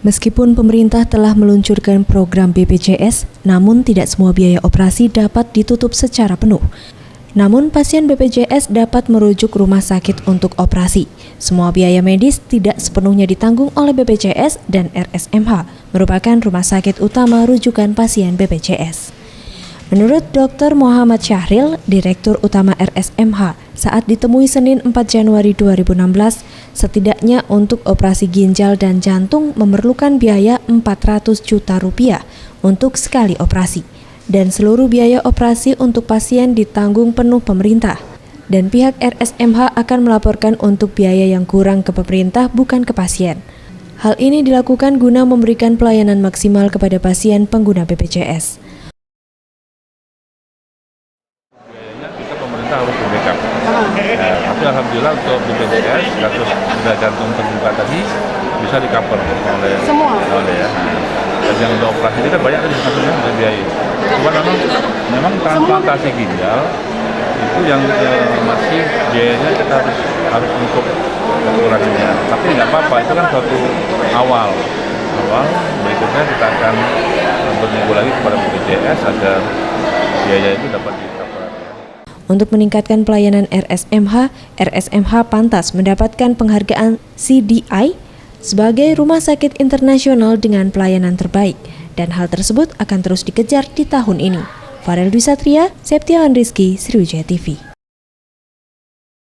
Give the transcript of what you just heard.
Meskipun pemerintah telah meluncurkan program BPJS, namun tidak semua biaya operasi dapat ditutup secara penuh. Namun pasien BPJS dapat merujuk rumah sakit untuk operasi. Semua biaya medis tidak sepenuhnya ditanggung oleh BPJS dan RSMH, merupakan rumah sakit utama rujukan pasien BPJS. Menurut Dr. Muhammad Syahril, Direktur Utama RSMH, saat ditemui Senin 4 Januari 2016, setidaknya untuk operasi ginjal dan jantung memerlukan biaya 400 juta rupiah untuk sekali operasi. Dan seluruh biaya operasi untuk pasien ditanggung penuh pemerintah. Dan pihak RSMH akan melaporkan untuk biaya yang kurang ke pemerintah bukan ke pasien. Hal ini dilakukan guna memberikan pelayanan maksimal kepada pasien pengguna BPJS. Pemerintah harus backup. Tapi alhamdulillah untuk BPJS kasus jantung terbuka tadi bisa di-cover oleh semua. Ya. Dan yang udah operasi ini kan banyak tadi kasusnya udah biaya. Cuma memang transplantasi ginjal itu yang masih biayanya kita harus untuk kekurangannya. Tapi nggak apa-apa, itu kan suatu awal. Berikutnya kita akan berminggu lagi kepada BPJS agar biaya itu dapat di-cover. Untuk meningkatkan pelayanan RSMH pantas mendapatkan penghargaan CDI sebagai rumah sakit internasional dengan pelayanan terbaik, dan hal tersebut akan terus dikejar di tahun ini. Farel Dwi Satria, Septiawan Rizky, Sriwijaya TV.